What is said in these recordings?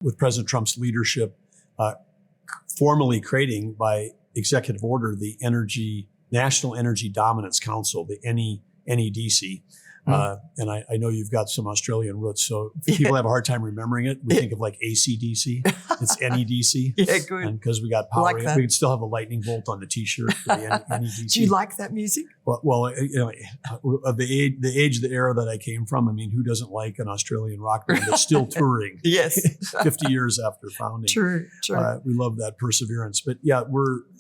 with President Trump's leadership, formally creating by executive order the National Energy Dominance Council, the NEDC. And I know you've got some Australian roots, so if people have a hard time remembering it, we think of like ACDC. It's NEDC. Yeah, good. And because we got power, Like that. we can still have a lightning bolt on the T-shirt for the NEDC. Do you like that music? Well, of the age, the era that I came from, I mean, who doesn't like an Australian rock band that's still touring? Yes. 50 years after founding. True. We love that perseverance. But yeah,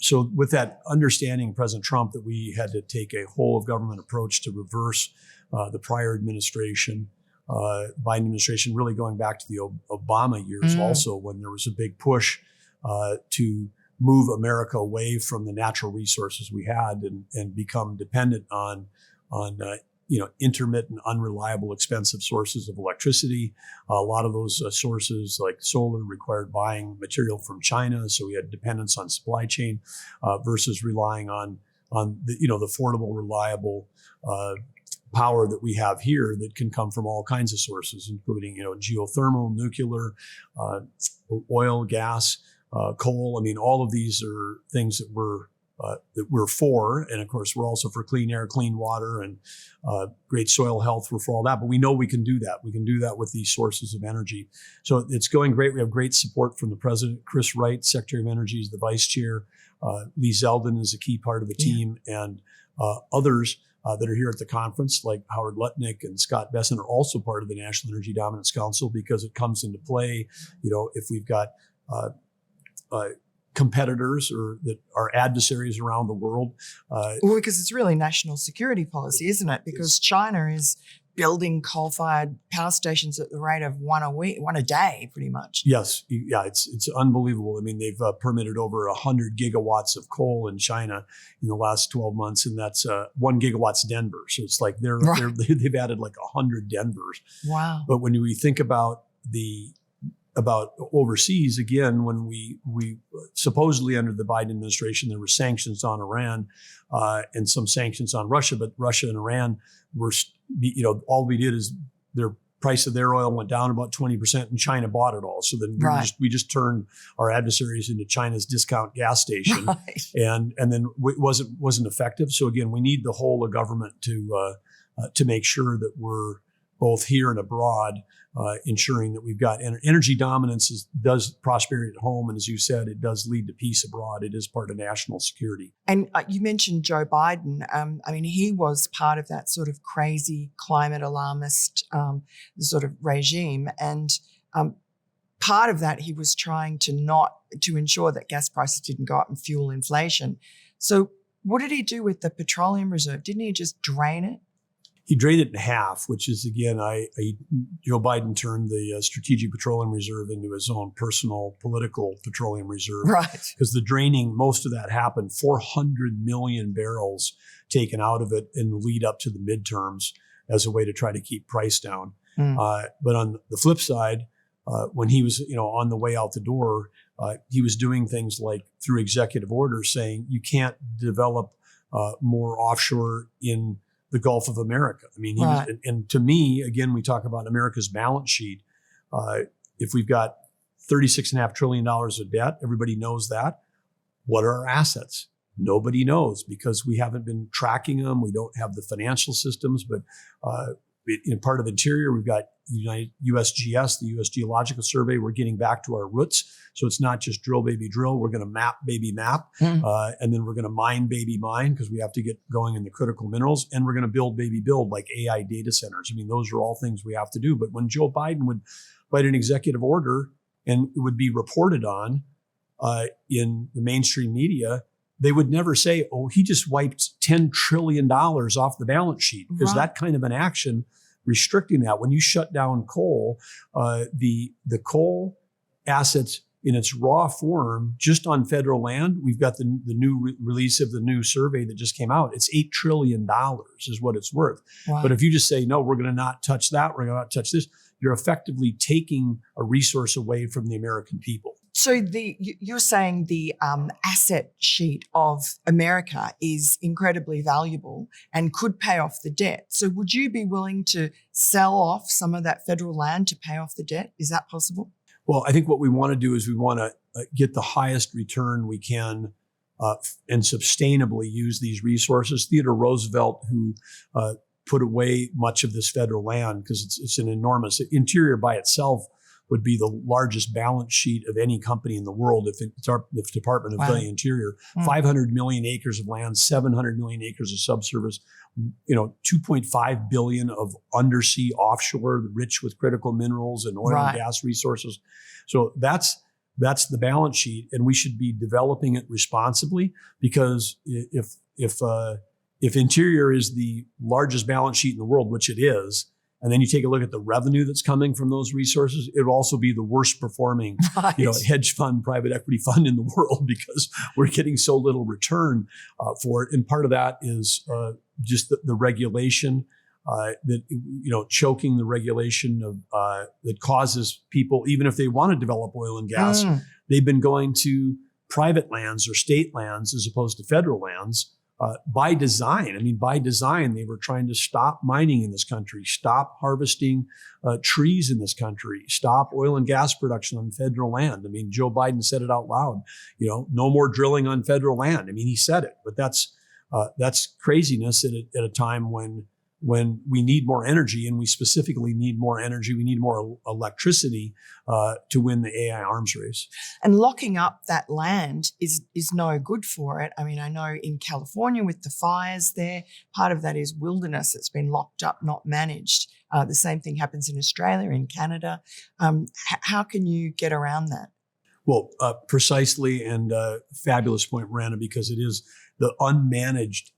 so with that understanding, President Trump, that we had to take a whole of government approach to reverse the prior administration, Biden administration, really going back to the Obama years also, when there was a big push to move America away from the natural resources we had and become dependent on intermittent, unreliable, expensive sources of electricity. A lot of those sources, like solar, required buying material from China, so we had dependence on supply chain versus relying on the affordable, reliable power that we have here that can come from all kinds of sources, including geothermal, nuclear, oil, gas, coal. I mean, all of these are things that we're for, and of course we're also for clean air, clean water, and great soil health. We're for all that, but we know we can do that. We can do that with these sources of energy. So it's going great. We have great support from the president. Chris Wright, Secretary of Energy, is the vice chair. Lee Zeldin is a key part of the team, and others that are here at the conference, like Howard Lutnick and Scott Besson, are also part of the National Energy Dominance Council, because it comes into play, if we've got competitors or that are adversaries around the world. Well, because it's really national security policy, isn't it? Because China is building coal-fired power stations at the rate of one a day, pretty much. Yes, yeah, it's unbelievable. I mean, they've permitted over 100 gigawatts of coal in China in the last 12 months, and that's 1 gigawatt's Denver. So it's like they've added like 100 Denvers. Wow. But when we think about overseas, again, when we supposedly under the Biden administration, there were sanctions on Iran and some sanctions on Russia, but Russia and Iran were, all we did is their price of their oil went down about 20% and China bought it all. So then we just turned our adversaries into China's discount gas station. Right. And then it wasn't effective. So again, we need the whole of government to make sure that we're both here and abroad, ensuring that we've got energy dominance does prosperity at home. And as you said, it does lead to peace abroad. It is part of national security. And you mentioned Joe Biden. I mean, he was part of that sort of crazy climate alarmist sort of regime. And part of that, he was trying to ensure that gas prices didn't go up and fuel inflation. So what did he do with the petroleum reserve? Didn't he just drain it? He drained it in half, which is, again, Joe Biden turned the Strategic Petroleum Reserve into his own personal political petroleum reserve. Right. Because the draining, most of that happened, 400 million barrels taken out of it in the lead up to the midterms as a way to try to keep price down. But on the flip side, when he was on the way out the door, he was doing things like through executive order saying you can't develop more offshore in the Gulf of America. I mean, and to me, again, we talk about America's balance sheet. If we've got $36.5 trillion of debt, everybody knows that. What are our assets? Nobody knows, because we haven't been tracking them. We don't have the financial systems, but in part of Interior, we've got USGS, the U.S. Geological Survey. We're getting back to our roots. So it's not just drill, baby, drill. We're going to map, baby, map. And then we're going to mine, baby, mine, because we have to get going in the critical minerals. And we're going to build, baby, build, like AI data centers. I mean, those are all things we have to do. But when Joe Biden would write an executive order and it would be reported on in the mainstream media, they would never say, oh, he just wiped $10 trillion off the balance sheet, because that kind of an action restricting that. When you shut down coal, the coal assets in its raw form, just on federal land, we've got the new release of the new survey that just came out. It's $8 trillion is what it's worth. Wow. But if you just say, no, we're going to not touch that, we're going to not touch this, you're effectively taking a resource away from the American people. So you're saying the asset sheet of America is incredibly valuable and could pay off the debt. So would you be willing to sell off some of that federal land to pay off the debt? Is that possible? Well, I think what we want to do is we want to get the highest return we can and sustainably use these resources. Theodore Roosevelt, who put away much of this federal land because it's an enormous Interior by itself would be the largest balance sheet of any company in the world if it's our the Department of the Interior. 500 million acres of land, 700 million acres of subsurface, 2.5 billion of undersea offshore, rich with critical minerals and oil and gas resources. So that's the balance sheet, and we should be developing it responsibly, because if Interior is the largest balance sheet in the world, which it is, and then you take a look at the revenue that's coming from those resources, it will also be the worst performing, hedge fund, private equity fund in the world, because we're getting so little return for it. And part of that is just the regulation that, choking the regulation of that causes people, even if they want to develop oil and gas, they've been going to private lands or state lands as opposed to federal lands. By design. I mean, by design, they were trying to stop mining in this country, stop harvesting trees in this country, stop oil and gas production on federal land. I mean, Joe Biden said it out loud, no more drilling on federal land. I mean, he said it, but that's craziness at a time when we need more energy, and we specifically need more energy. We need more electricity to win the AI arms race. And locking up that land is no good for it. I mean, I know in California with the fires there, part of that is wilderness that's been locked up, not managed. The same thing happens in Australia, in Canada. How can you get around that? Well, precisely, and fabulous point, Miranda, because it is the unmanaged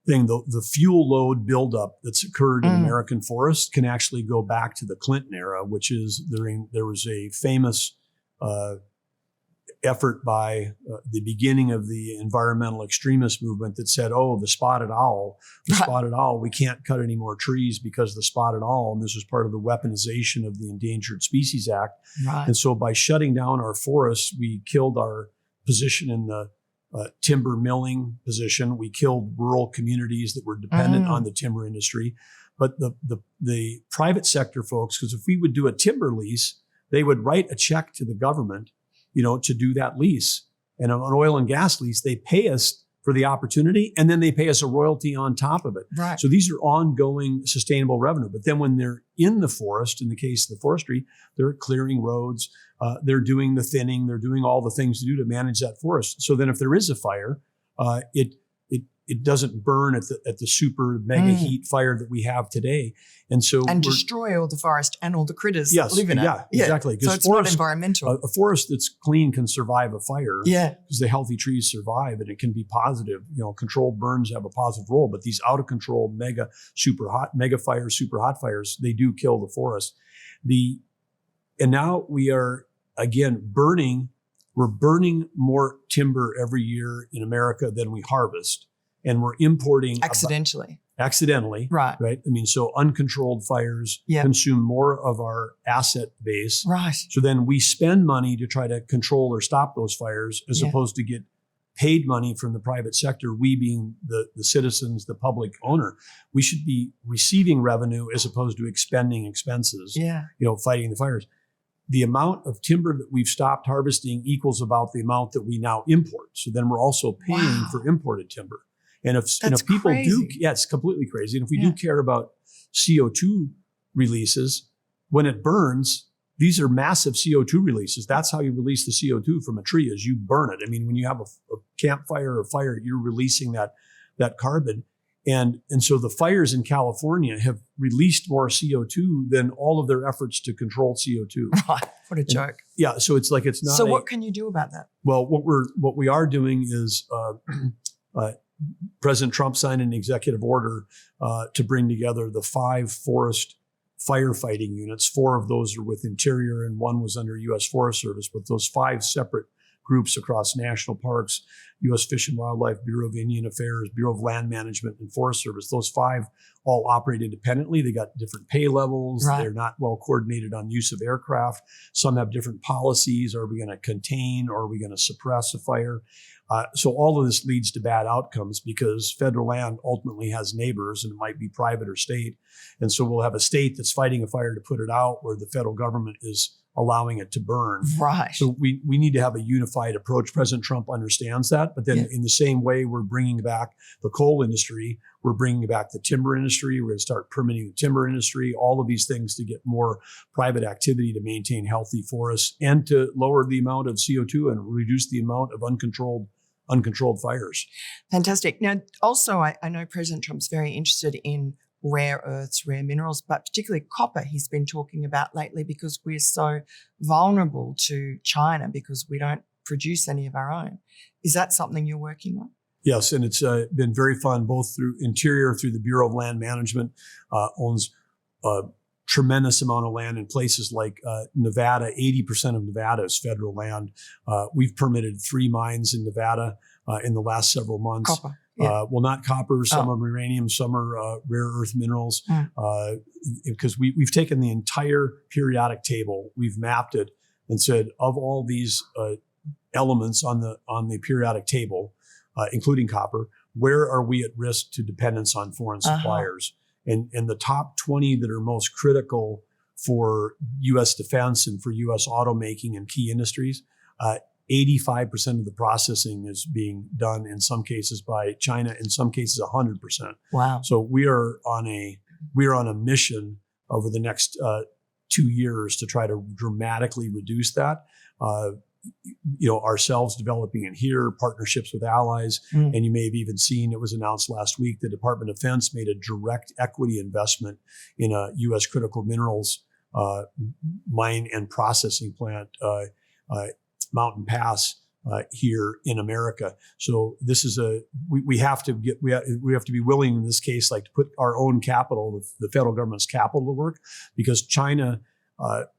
thing. The fuel load buildup that's occurred in American forests can actually go back to the Clinton era, which is there was a famous effort by the beginning of the environmental extremist movement that said, the spotted owl, we can't cut any more trees because the spotted owl, and this was part of the weaponization of the Endangered Species Act. And so by shutting down our forests, we killed our position in the timber milling position. We killed rural communities that were dependent on the timber industry. But the private sector folks, because if we would do a timber lease, they would write a check to the government, to do that lease. And an oil and gas lease, they pay us for the opportunity, and then they pay us a royalty on top of it. So these are ongoing sustainable revenue. But then when they're in the forest, in the case of the forestry, they're clearing roads, they're doing the thinning, they're doing all the things to do to manage that forest. So then if there is a fire, it doesn't burn at the super mega heat fire that we have today. And destroy all the forest and all the critters that live in it. Yeah, exactly. So it's not environmental. A forest that's clean can survive a fire. Yeah. Because the healthy trees survive, and it can be positive. Controlled burns have a positive role, but these out of control mega fires, super hot fires, they do kill the forest. And now we are again burning. We're burning more timber every year in America than we harvest. And we're importing accidentally. Right. I mean, so uncontrolled fires consume more of our asset base. Right. So then we spend money to try to control or stop those fires, as opposed to get paid money from the private sector. We being the citizens, the public owner, we should be receiving revenue as opposed to expending expenses. Fighting the fires. The amount of timber that we've stopped harvesting equals about the amount that we now import. So then we're also paying for imported timber. And if people do, it's completely crazy. And if we do care about CO2 releases, when it burns, these are massive CO2 releases. That's how you release the CO2 from a tree, is you burn it. I mean, when you have a campfire or a fire, you're releasing that carbon. And so the fires in California have released more CO2 than all of their efforts to control CO2. Right. What a joke. So it's like it's not. So what can you do about that? Well, what we are doing is President Trump signed an executive order to bring together the 5 forest firefighting units. 4 of those are with Interior, and 1 was under U.S. Forest Service. But those 5 separate groups across national parks, U.S. Fish and Wildlife, Bureau of Indian Affairs, Bureau of Land Management, and Forest Service. Those 5 all operate independently. They got different pay levels. They're not well coordinated on use of aircraft. Some have different policies. Are we going to contain, or are we going to suppress a fire? So all of this leads to bad outcomes, because federal land ultimately has neighbors, and it might be private or state. And so we'll have a state that's fighting a fire to put it out, where the federal government is allowing it to burn. Right. So we need to have a unified approach. President Trump understands that, but then in the same way, we're bringing back the coal industry, we're bringing back the timber industry, we're going to start permitting the timber industry, all of these things to get more private activity to maintain healthy forests and to lower the amount of CO2 and reduce the amount of uncontrolled fires. Fantastic. Now, also, I know President Trump's very interested in rare earths, rare minerals, but particularly copper he's been talking about lately because we're so vulnerable to China because we don't produce any of our own. Is that something you're working on? Yes, and it's been very fun, both through Interior, through the Bureau of Land Management, owns a tremendous amount of land in places like Nevada. 80% of Nevada is federal land. We've permitted 3 mines in Nevada in the last several months. Copper. Yeah. Well, not copper. Some are uranium. Some are rare earth minerals. Because we've taken the entire periodic table, we've mapped it, and said of all these elements on the periodic table, including copper, where are we at risk to dependence on foreign suppliers? And the top 20 that are most critical for U.S. defense and for U.S. automaking and key industries, 85% of the processing is being done in some cases by China, in some cases 100%. Wow. So we are on a mission over the next 2 years to try to dramatically reduce that. Ourselves developing it here, partnerships with allies. And you may have even seen, it was announced last week, the Department of Defense made a direct equity investment in a U.S. critical minerals mine and processing plant, Mountain Pass, here in America. So this is we have to be willing in this case, like, to put our own capital, the federal government's capital, to work, because China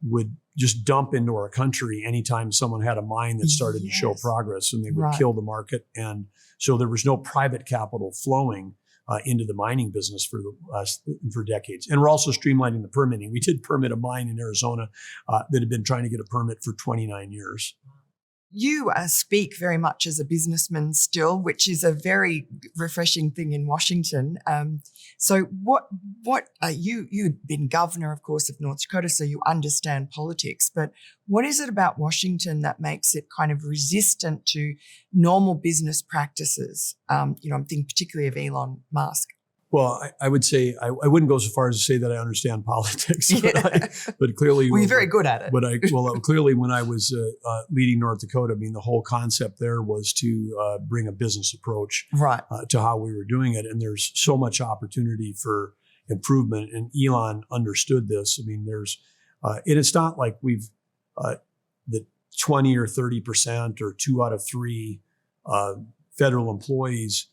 would just dump into our country anytime someone had a mine that started to show progress, and they would kill the market. And so there was no private capital flowing into the mining business for decades. And we're also streamlining the permitting. We did permit a mine in Arizona that had been trying to get a permit for 29 years. You speak very much as a businessman still, which is a very refreshing thing in Washington. So you've been governor, of course, of North Dakota, so you understand politics, but what is it about Washington that makes it kind of resistant to normal business practices? I'm thinking particularly of Elon Musk. Well, I would say I wouldn't go so far as to say that I understand politics, but clearly, you're very good at it. But clearly, when I was leading North Dakota, I mean, the whole concept there was to bring a business approach to how we were doing it, and there's so much opportunity for improvement. And Elon understood this. I mean, and it's not like we've the 20 or 30% or 2 out of 3 federal employees,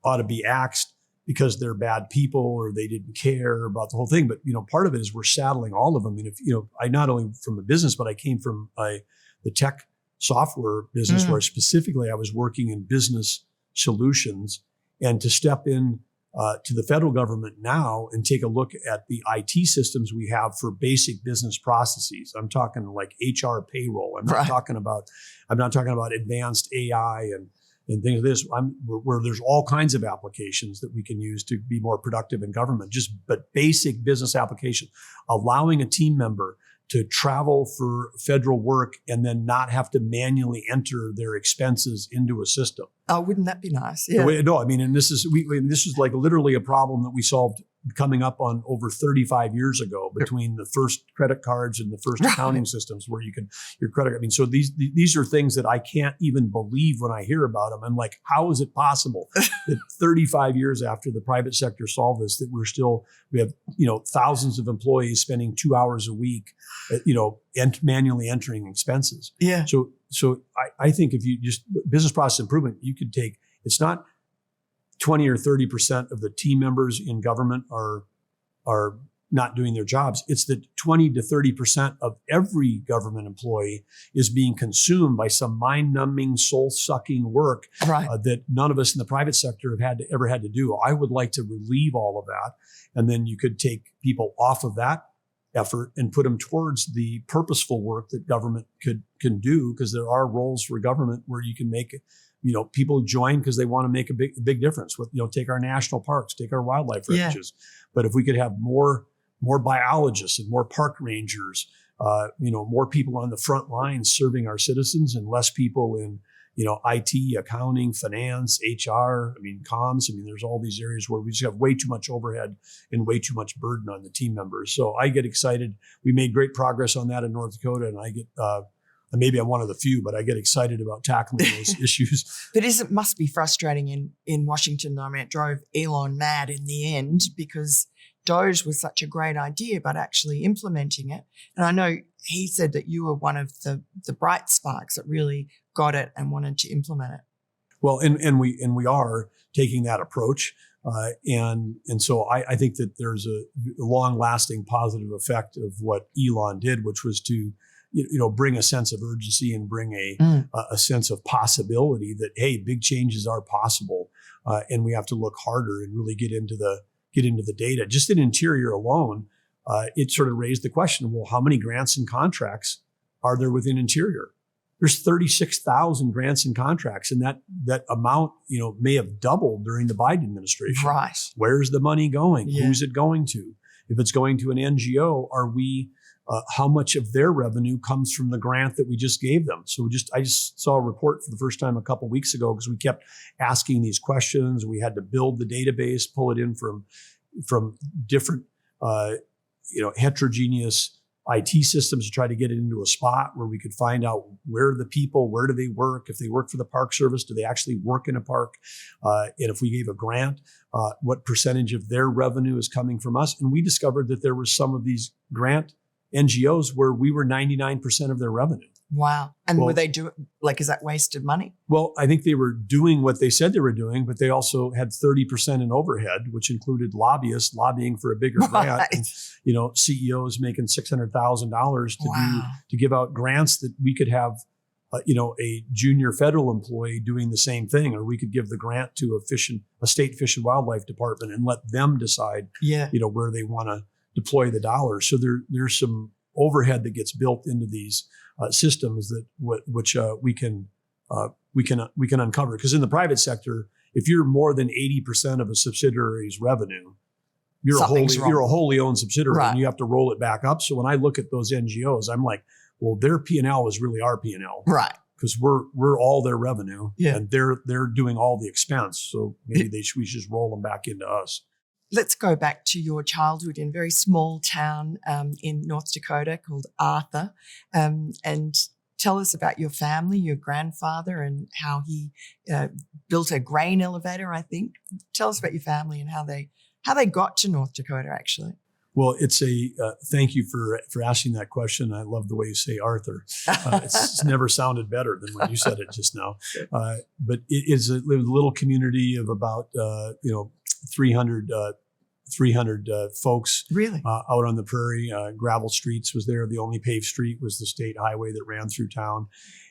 ought to be axed because they're bad people or they didn't care about the whole thing. But, part of it is we're saddling all of them. And if, I not only from a business, but I came from the tech software business where specifically I was working in business solutions, and to step in to the federal government now and take a look at the IT systems we have for basic business processes. I'm talking like HR, payroll. I'm not talking about advanced AI and things like this, where there's all kinds of applications that we can use to be more productive in government. But basic business application, allowing a team member to travel for federal work and then not have to manually enter their expenses into a system. Oh, wouldn't that be nice? Yeah. No, I mean, and this is like literally a problem that we solved coming up on over 35 years ago between the first credit cards and the first accounting systems where your credit. I mean, so these are things that I can't even believe when I hear about them. I'm like, how is it possible that 35 years after the private sector solved this, that we have thousands of employees spending 2 hours a week, manually entering expenses. Yeah. So I think if you just business process improvement, you could take, it's not 20 or 30% of the team members in government are not doing their jobs. It's that 20 to 30% of every government employee is being consumed by some mind-numbing, soul-sucking work that none of us in the private sector have ever had to do. I would like to relieve all of that. And then you could take people off of that effort and put them towards the purposeful work that government can do, because there are roles for government where you can make it. People join because they want to make a big difference. With take our national parks, take our wildlife refuges. But if we could have more more biologists and more park rangers, more people on the front lines serving our citizens and less people in, IT, accounting, finance, HR, comms. There's all these areas where we just have way too much overhead and way too much burden on the team members. So I get excited. We made great progress on that in North Dakota, and I get, maybe I'm one of the few, but I get excited about tackling those issues. But it must be frustrating in Washington. It drove Elon mad in the end because Doge was such a great idea, but actually implementing it. And I know he said that you were one of the bright sparks that really got it and wanted to implement it. Well, and we are taking that approach. And so I think that there's a long lasting positive effect of what Elon did, which was to, bring a sense of urgency and bring a sense of possibility that, hey, big changes are possible. And we have to look harder and really get into the data. Just in Interior alone, it sort of raised the question, well, how many grants and contracts are there within Interior? There's 36,000 grants and contracts, and that amount, may have doubled during the Biden administration. Right. Where's the money going? Yeah. Who's it going to? If it's going to an NGO, how much of their revenue comes from the grant that we just gave them? So I just saw a report for the first time a couple of weeks ago because we kept asking these questions. We had to build the database, pull it in from different, heterogeneous IT systems to try to get it into a spot where we could find out where are the people, where do they work? If they work for the Park Service, do they actually work in a park? And if we gave a grant, what percentage of their revenue is coming from us? And we discovered that there were some of these grant NGOs where we were 99% of their revenue. Wow. And were they is that wasted money? Well, I think they were doing what they said they were doing, but they also had 30% in overhead, which included lobbyists lobbying for a bigger grant. And, CEOs making $600,000 to give out grants that we could have, a junior federal employee doing the same thing, or we could give the grant to a state fish and wildlife department and let them decide, where they want to deploy the dollars. So there's some overhead that gets built into these systems that which we can uncover. Because in the private sector, if you're more than 80% of a subsidiary's revenue, you're a wholly owned subsidiary, right, and you have to roll it back up. So when I look at ththose NGOs, I'm like, well, their P&L is really our P&L, right? Because we're all their revenue, and they're doing all the expense. So maybe we should just roll them back into us. Let's go back to your childhood in a very small town in North Dakota called Arthur, and tell us about your family, your grandfather, and how he built a grain elevator, I think. Tell us about your family and how they got to North Dakota, actually. Well, it's thank you for asking that question. I love the way you say Arthur. It's never sounded better than when you said it just now. But it is a little community of about 300 folks, really, out on the prairie. Gravel streets was there. The only paved street was the state highway that ran through town.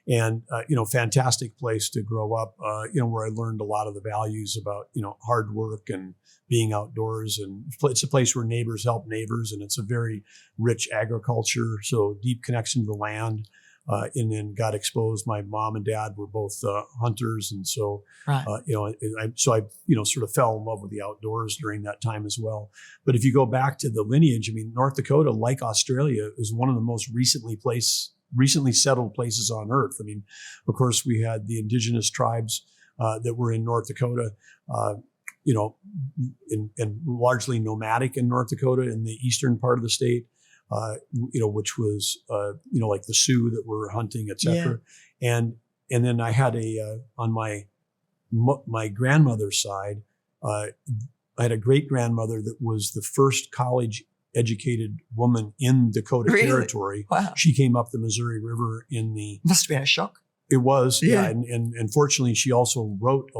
And, fantastic place to grow up, where I learned a lot of the values about, hard work and being outdoors. And it's a place where neighbors help neighbors. And it's a very rich agriculture. So deep connection to the land. And then got exposed. My mom and dad were both hunters, and so right. I sort of fell in love with the outdoors during that time as well. But if you go back to the lineage, North Dakota, like Australia, is one of the most recently settled places on Earth. Of course, we had the indigenous tribes that were in North Dakota, and largely nomadic in North Dakota in the eastern part of the state. Which was, like the Sioux that were hunting, et cetera. Yeah. And then I had on my grandmother's side, I had a great grandmother that was the first college educated woman in Dakota territory. Wow. She came up the Missouri River must have been a shock. It was. Yeah. And fortunately she also wrote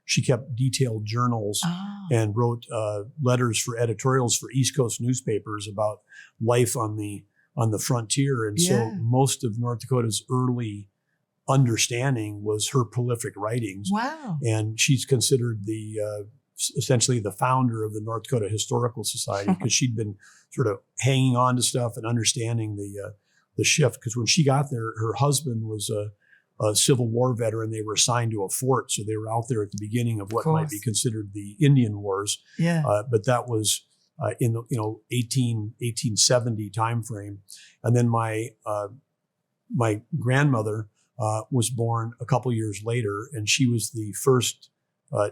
she kept detailed journals and wrote letters for editorials for East Coast newspapers about life on the frontier. And so most of North Dakota's early understanding was her prolific writings. Wow. And she's considered essentially the founder of the North Dakota Historical Society because she'd been sort of hanging on to stuff and understanding the shift. Because when she got there, her husband was a Civil War veteran. They were assigned to a fort. So they were out there at the beginning of what might be considered the Indian Wars. Yeah. But that was in the 1870 timeframe. And then my grandmother was born a couple years later, and she was the first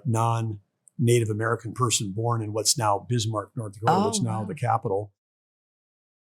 non-Native American person born in what's now Bismarck, North Dakota, what's now the capital.